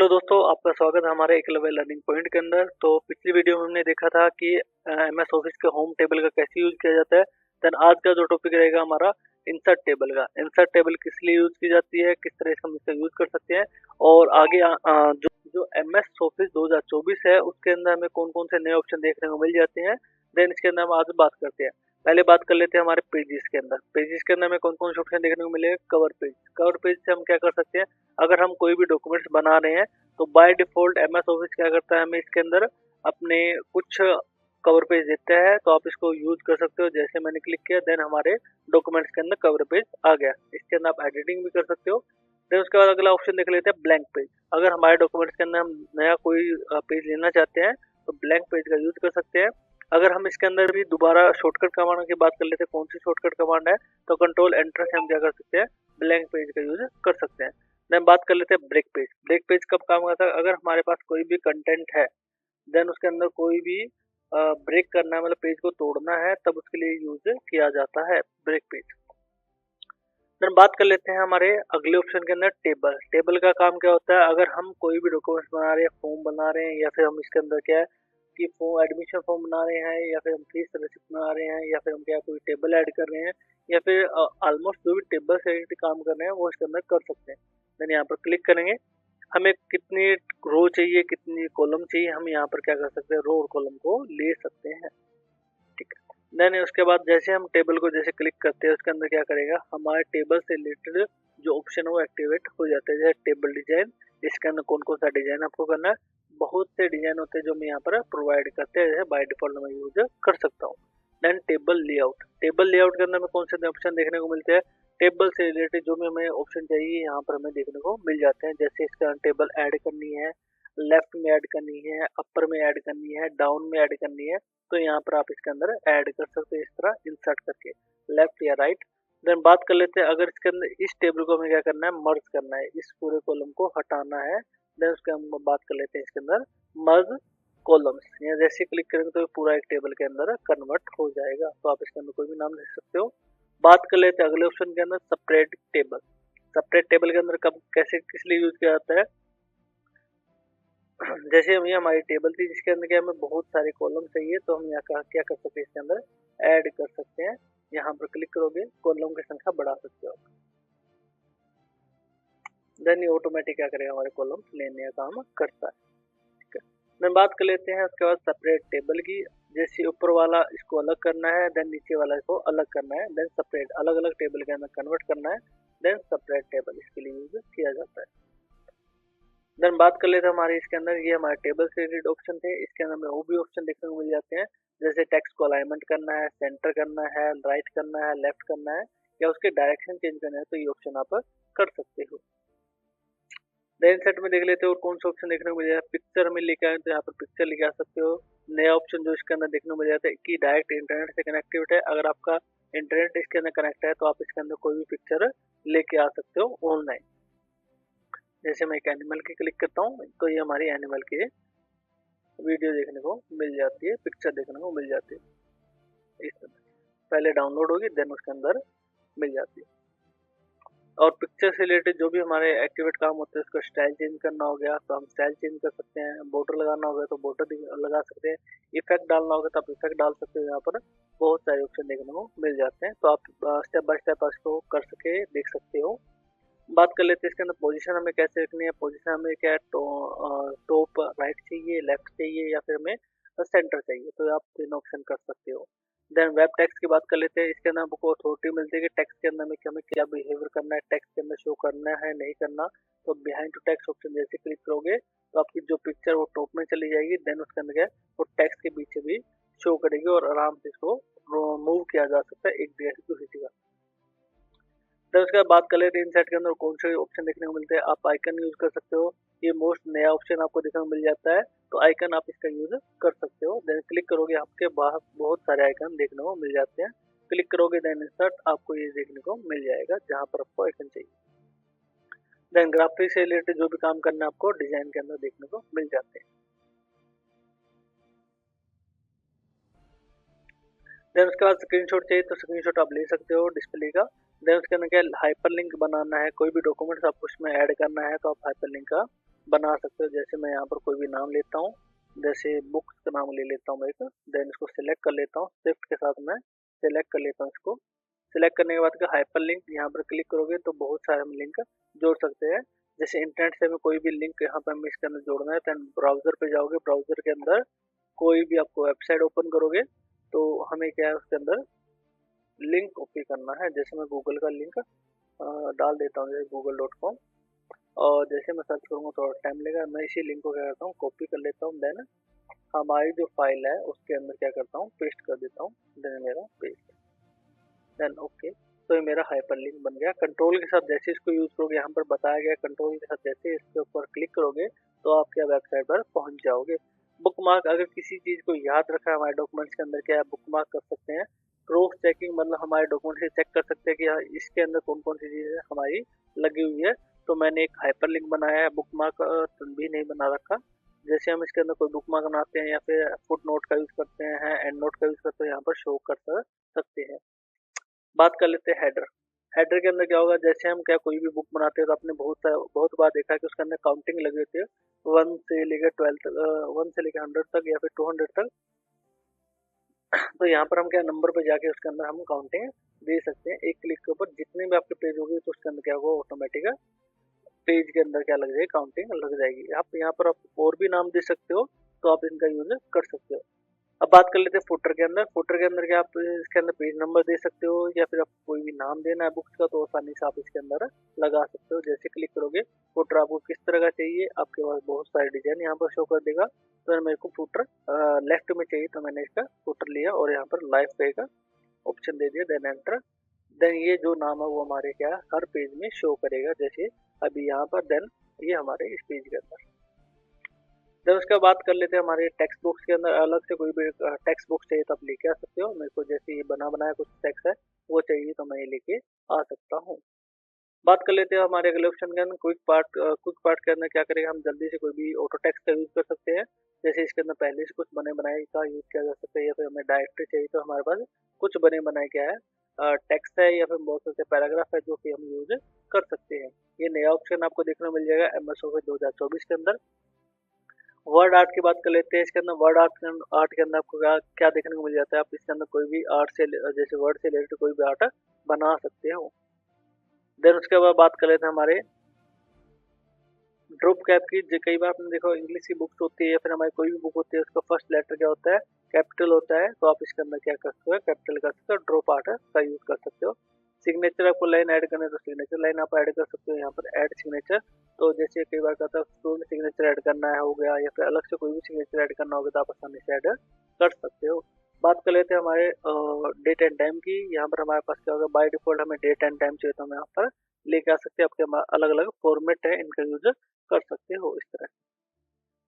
Hello दोस्तों, आपका स्वागत है हमारे एकलव्य लर्निंग पॉइंट के अंदर। तो पिछली वीडियो में हमने देखा था कि एमएस ऑफिस के होम टेबल का कैसे यूज किया जाता है। देन आज का जो टॉपिक रहेगा हमारा इंसर्ट टेबल का। इंसर्ट टेबल किस लिए यूज की जाती है, किस तरह से हम इसका यूज कर सकते हैं और आगे जो एमएस ऑफिस 2024 है उसके अंदर हमें कौन कौन से नए ऑप्शन देखने को मिल जाते हैं। देन इसके अंदर हम आज बात करते हैं। पहले बात कर लेते हैं हमारे पेजेस के अंदर। पेजेस के अंदर हमें कौन कौन से ऑप्शन देखने को मिलेगा। Cover page. कवर पेज से हम क्या कर सकते हैं, अगर हम कोई भी डॉक्यूमेंट्स बना रहे हैं तो बाय डिफॉल्ट एमएस ऑफिस क्या करता है, हमें इसके अंदर अपने कुछ कवर पेज देता है। तो आप इसको यूज कर सकते हो। जैसे मैंने क्लिक किया देन हमारे डॉक्यूमेंट्स के अंदर कवर पेज आ गया। इसके अंदर आप एडिटिंग भी कर सकते हो। देन उसके बाद अगला ऑप्शन देख लेते हैं ब्लैंक पेज। अगर हमारे डॉक्यूमेंट्स के अंदर हम नया कोई पेज लेना चाहते हैं तो ब्लैंक पेज का यूज कर सकते हैं। अगर हम इसके अंदर भी दोबारा शॉर्टकट कमांड की बात कर लेते हैं, कौन सी शॉर्टकट कमांड है, तो कंट्रोल एंटर से हम क्या कर सकते हैं, ब्लैंक पेज का यूज कर सकते हैं। देन बात कर लेते हैं ब्रेक पेज। ब्रेक पेज कब काम करता है, अगर हमारे पास कोई भी कंटेंट है देन उसके अंदर कोई भी ब्रेक करना है, मतलब पेज को तोड़ना है, तब उसके लिए यूज किया जाता है ब्रेक पेज। देन बात कर लेते हैं हमारे अगले ऑप्शन के अंदर टेबल। टेबल का काम क्या होता है, अगर हम कोई भी डॉक्यूमेंट्स बना रहे हैं, फॉर्म बना रहे हैं, या फिर हम इसके अंदर क्या है कि फॉर्म एडमिशन फॉर्म बना रहे हैं, या फिर हम फीस रिसिप्ट बना रहे हैं, या फिर हम क्या कोई टेबल ऐड कर रहे हैं, या फिर ऑलमोस्ट जो भी टेबल से रिलेटेड काम कर रहे हैं वो इसके अंदर कर सकते हैं। देन यहाँ पर क्लिक करेंगे, हमें कितनी रो चाहिए, कितनी कॉलम चाहिए, हम यहाँ पर क्या कर सकते हैं, रो और कॉलम को ले सकते हैं। ठीक है। देन उसके बाद जैसे हम टेबल को जैसे क्लिक करते हैं उसके अंदर क्या करेगा, हमारे टेबल से रिलेटेड जो ऑप्शन है वो एक्टिवेट हो जाते हैं। जैसे टेबल डिजाइन, इसके अंदर कौन कौन सा डिजाइन आपको करना है, बहुत से डिजाइन होते हैं जो मैं यहाँ पर प्रोवाइड करते हैं, जैसे बाय डिफॉल्ट मैं यूज कर सकता हूँ। Then table layout. Table layout के अंदर में कौन से ऑप्शन देखने को मिलते हैं, टेबल से रिलेटेड जो भी हमें ऑप्शन चाहिए यहाँ पर हमें देखने को मिल जाते हैं। जैसे इसका टेबल ऐड करनी है, लेफ्ट में ऐड करनी है, अपर में ऐड करनी है, डाउन में ऐड करनी है, तो यहाँ पर आप इसके अंदर ऐड कर सकते हैं इस तरह इंसर्ट करके, लेफ्ट या राइट। देन बात कर लेते हैं, अगर इसके अंदर इस टेबल को हमें क्या करना है, मर्ज करना है, इस पूरे कॉलम को हटाना है। देन उसके हम बात कर लेते हैं इसके अंदर मर्ज कॉलम्स। यहाँ जैसे क्लिक करेंगे तो पूरा एक टेबल के अंदर कन्वर्ट हो जाएगा। तो आप इसके अंदर कोई भी नाम दे सकते हो। बात कर लेते हैं अगले ऑप्शन के अंदर सेपरेट टेबल। सेपरेट टेबल के अंदर कब कैसे किस लिए यूज किया जाता है, जैसे हम ये हमारी टेबल थी जिसके अंदर क्या हमें बहुत सारे कॉलम चाहिए, तो हम यहाँ क्या कर सकते हैं, इसके अंदर ऐड कर सकते हैं। यहाँ पर क्लिक करोगे कॉलम की संख्या बढ़ा सकते हो। देन ये ऑटोमेटिक क्या करेगा, हमारे कॉलम लेने का काम करता है। ठीक है। देन बात कर लेते हैं उसके बाद सेपरेट टेबल की। जैसे ऊपर वाला इसको अलग करना है, देन नीचे वाला इसको अलग करना है, देन सेपरेट अलग अलग टेबल के अंदर कन्वर्ट करना है, देन सेपरेट टेबल इसके लिए यूज किया जाता है। देन बात कर लेते हैं हमारे इसके अंदर, ये हमारे टेबल से रिलेटेड ऑप्शन थे। इसके अंदर हमें वो भी ऑप्शन देखने को मिल जाते हैं, जैसे टेक्स्ट को अलाइनमेंट करना है, सेंटर करना है, राइट करना है, लेफ्ट करना है, या उसके डायरेक्शन चेंज करना है, तो ये ऑप्शन आप कर सकते हो। देन सेट में देख लेते हो और कौन सा ऑप्शन देखने को मिल जाएगा। पिक्चर में लेके आए तो यहाँ पर पिक्चर लेके आ सकते हो। नया ऑप्शन जो इसके अंदर देखने को मिल जाता है कि डायरेक्ट इंटरनेट से कनेक्टिविटी है। अगर आपका इंटरनेट इसके अंदर कनेक्ट है तो आप इसके अंदर कोई भी पिक्चर लेके आ सकते हो ऑनलाइन। जैसे मैं एक एनिमल की क्लिक करता हूँ तो ये हमारी एनिमल की वीडियो देखने को मिल जाती है, पिक्चर देखने को मिल जाती है। इस तरह पहले डाउनलोड होगी देन उसके अंदर मिल जाती है। और पिक्चर से रिलेटेड जो भी हमारे एक्टिवेट काम होते हैं, उसका स्टाइल चेंज करना हो गया तो हम स्टाइल चेंज कर सकते हैं, बॉर्डर लगाना हो गया तो बॉर्डर लगा सकते हैं, इफेक्ट डालना होगा तो आप इफेक्ट डाल सकते हो। यहाँ पर बहुत सारे ऑप्शन देखने को मिल जाते हैं, तो आप स्टेप बाय स्टेप इसको कर सके देख सकते हो। बात कर लेते हैं इसके अंदर पोजीशन हमें कैसे रखनी है। पोजीशन हमें क्या टॉप राइट चाहिए, लेफ्ट चाहिए, या फिर हमें सेंटर चाहिए, तो आप तीन ऑप्शन कर सकते हो। देन वेब टेक्स्ट की बात कर लेते हैं। इसके अंदर आपको अथॉरिटी मिलती है कि टेक्स्ट के अंदर में हमें क्या बिहेवियर करना है, टेक्स्ट के अंदर शो करना है नहीं करना। तो बिहाइंड टू टेक्स्ट ऑप्शन जैसे क्लिक करोगे तो आपकी जो पिक्चर वो टॉप में चली जाएगी। देन उसके अंदर क्या है वो टेक्स्ट के पीछे भी शो करेगी और आराम से इसको मूव किया जा सकता है एक जगह से दूसरी जगह। देन उसके बाद बात कर लेते हैं इनसाइट के अंदर कौन से ऑप्शन देखने को मिलते हैं। आप आइकन यूज कर सकते हो, ये मोस्ट नया ऑप्शन आपको देखने को मिल जाता है, तो आइकन आप इसका यूज कर सकते हो। देन क्लिक करोगे आपके बाहर बहुत सारे आइकन देखने को मिल जाते हैं। क्लिक करोगे देन इंसर्ट, आपको ये देखने को मिल जाएगा जहां पर आपको आइकन चाहिए। देन ग्राफिक्स से रिलेटेड जो भी काम करना है आपको डिजाइन के अंदर देखने को मिल जाते हैं। देन उसके बाद स्क्रीनशॉट चाहिए तो स्क्रीनशॉट आप ले सकते हो डिस्प्ले का। देन उसके अंदर क्या हाइपरलिंक बनाना है, कोई भी डॉक्यूमेंट्स आपको उसमें ऐड करना है तो आप हाइपरलिंक का बना सकते हो। जैसे मैं यहाँ पर कोई भी नाम लेता हूँ, जैसे बुक्स का नाम ले लेता हूँ मैं एक, देन इसको सिलेक्ट कर लेता हूँ, शिफ्ट के साथ मैं सिलेक्ट कर लेता हूँ इसको। सिलेक्ट करने के बाद हाइपर लिंक यहाँ पर क्लिक करोगे तो बहुत सारे हम लिंक जोड़ सकते हैं। जैसे इंटरनेट से हमें कोई भी लिंक यहाँ पर हमें इसके अंदर जोड़ना है, तो ब्राउजर पे जाओगे, ब्राउजर के अंदर कोई भी आपको वेबसाइट ओपन करोगे तो हमें क्या है उसके अंदर लिंक कॉपी करना है। जैसे मैं गूगल का लिंक डाल देता हूँ, जैसे google.com, और जैसे मैं सर्च करूँगा थोड़ा टाइम लेगा। मैं इसी लिंक को क्या करता हूँ, कॉपी कर लेता हूँ, देन हमारी जो फाइल है उसके अंदर क्या करता हूँ, पेस्ट कर देता हूँ, देन मेरा पेस्ट, देन ओके। तो ये मेरा हाइपर लिंक बन गया। कंट्रोल के साथ जैसे इसको यूज करोगे, यहाँ पर बताया गया कंट्रोल के साथ जैसे इसके ऊपर क्लिक करोगे तो आप क्या वेबसाइट पर पहुंच जाओगे। बुकमार्क, अगर किसी चीज को याद रखा है हमारे डॉक्यूमेंट्स के अंदर, क्या है बुकमार्क कर सकते हैं। क्रॉस चेकिंग मतलब हमारे डॉक्यूमेंट से चेक कर सकते हैं कि हाँ इसके अंदर कौन कौन सी चीजें हमारी लगी हुई है। तो मैंने एक हाइपर लिंक बनाया है, बुकमार्क भी नहीं बना रखा। जैसे हम इसके अंदर कोई बुकमार्क बनाते हैं या फिर फुट नोट का यूज करते हैं, एंड नोट का यूज करते हैं, यहाँ पर शो कर सकते हैं। बात कर लेते हैं हेडर। हेडर के अंदर क्या होगा, जैसे हम क्या कोई भी बुक बनाते हैं तो आपने बहुत बार देखा है कि उसके अंदर काउंटिंग लगी होती है, 1 से लेकर 12 तक, 1 से लेकर 100 तक या फिर 200 तक। तो यहाँ पर हम क्या नंबर पे जाके उसके अंदर हम काउंटिंग दे सकते हैं। एक क्लिक के ऊपर जितने भी आपके पेज होंगे तो उसके अंदर क्या होगा, ऑटोमेटिक पेज के अंदर क्या लग जाएगी, काउंटिंग लग जाएगी। आप यहाँ पर आप और भी नाम दे सकते हो, तो आप इनका यूज कर सकते हो। अब बात कर लेते हैं फुटर के अंदर। फुटर के अंदर क्या आप इसके अंदर पेज नंबर दे सकते हो, या फिर आपको कोई भी नाम देना है बुक्स का तो आसानी से आप इसके अंदर लगा सकते हो। जैसे क्लिक करोगे, फुटर आपको किस तरह का चाहिए, आपके पास बहुत सारे डिजाइन यहाँ पर शो कर देगा। तो मेरे को फुटर लेफ्ट में चाहिए, तो मैंने इसका फुटर लिया और यहाँ पर लाइव पे का ऑप्शन दे दिया, देन एंटर। देन ये जो नाम है वो हमारे क्या हर पेज में शो करेगा, जैसे अभी यहाँ पर। देन ये हमारे इस पेज के अंदर। देन उसके बाद बात कर लेते हैं हमारे टेक्स्ट बुक्स के अंदर। अलग से कोई भी टेक्स्ट बुक चाहिए तो आप लेके आ सकते हो। मेरे को जैसे ये बना बनाया कुछ टेक्स्ट है वो चाहिए तो मैं ये लेके आ सकता हूँ। बात कर लेते हैं हमारे अगले ऑप्शन के अंदर क्विक पार्ट के अंदर क्या करेगा, हम जल्दी से कोई भी ऑटो टेक्स्ट का यूज कर सकते हैं। जैसे इसके अंदर पहले से कुछ बने बनाए का यूज किया जा सकता है, या फिर हमें डायरेक्टरी चाहिए तो हमारे पास कुछ बने बनाए क्या है टेक्स्ट है, या फिर बहुत सारे पैराग्राफ है जो कि हम यूज कर सकते हैं। ये नया ऑप्शन आपको देखने को मिल जाएगा MS ऑफिस 2024 के अंदर। वर्ड आर्ट की बात कर लेते हैं। इसके अंदर वर्ड आर्ट के अंदर आपको क्या क्या देखने को मिल जाता है, आप इसके अंदर कोई भी आर्ट से जैसे वर्ड से रिलेटेड कोई भी आर्ट बना सकते हो। देन उसके बाद बात कर लेते हैं हमारे ड्रॉप कैप की। कई बार आपने देखा इंग्लिश की बुक्स होती है या फिर हमारी कोई भी बुक होती है, उसका फर्स्ट लेटर क्या होता है, कैपिटल होता है। तो आप इसके अंदर क्या कर सकते हो, कैपिटल कर सकते हो, ड्रॉप आर्ट का यूज कर सकते हो। सिग्नेचर आपको लाइन ऐड करना है तो सिग्नेचर लाइन आप ऐड कर सकते हो यहाँ पर, ऐड सिग्नेचर। तो जैसे कई बार कहता है स्टूडेंट सिग्नेचर ऐड करना है हो गया, या फिर अलग से कोई भी सिग्नेचर ऐड करना होगा तो आप आसानी से ऐड कर सकते हो। बात कर लेते हैं हमारे डेट एंड टाइम की। यहाँ पर हमारे पास क्या होगा, बाय डिफॉल्ट हमें डेट एंड टाइम चाहिए तो हम यहाँ पर लेके आ सकते हैं। आपके अलग अलग फॉर्मेट है, इनका यूज कर सकते हो इस तरह।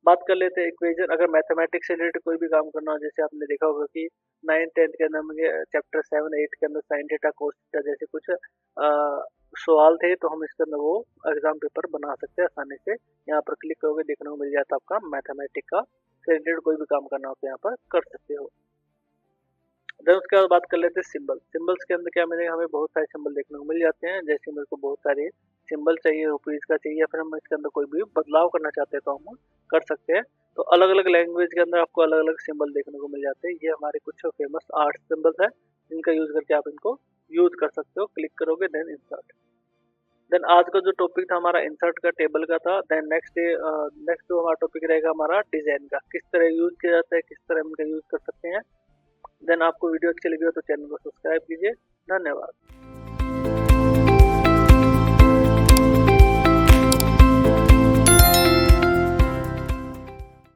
बात कर लेते हैं इक्वेशन। अगर मैथमेटिक्स से रिलेटेड कोई भी काम करना हो, जैसे आपने देखा होगा कि 9th 10th के अंदर मुझे चैप्टर 7 8 के अंदर साइन थीटा कोस थीटा जैसे कुछ सवाल थे, तो हम इसके अंदर वो एग्जाम पेपर बना सकते हैं आसानी से। यहाँ पर क्लिक करोगे देखने को मिल जाता है आपका मैथमेटिक्स का से रिलेटेड कोई भी काम करना हो तो यहाँ पर कर सकते हो। देन उसके बाद बात कर लेते हैं सिंबल। सिंबल्स के अंदर क्या मिलेगा, हमें बहुत सारे सिंबल देखने को मिल जाते हैं। जैसे मेरे को बहुत सारे सिंबल चाहिए, रुपीज का चाहिए, या फिर हम इसके अंदर कोई भी बदलाव करना चाहते हैं तो हम कर सकते हैं। तो अलग अलग लैंग्वेज के अंदर आपको अलग अलग सिंबल देखने को मिल जाते हैं। ये हमारे कुछ फेमस आर्ट सिंबल्स है, जिनका यूज करके आप इनको यूज कर सकते हो। क्लिक करोगे देन इंसर्ट। देन आज का जो टॉपिक था हमारा इंसर्ट का, टेबल का था। देन नेक्स्ट जो हमारा टॉपिक रहेगा हमारा डिजाइन का, किस तरह यूज किया जाता है, किस तरह हम इनका यूज कर सकते हैं। देन आपको वीडियो अच्छी लगी हो तो चैनल को सब्सक्राइब कीजिए। धन्यवाद।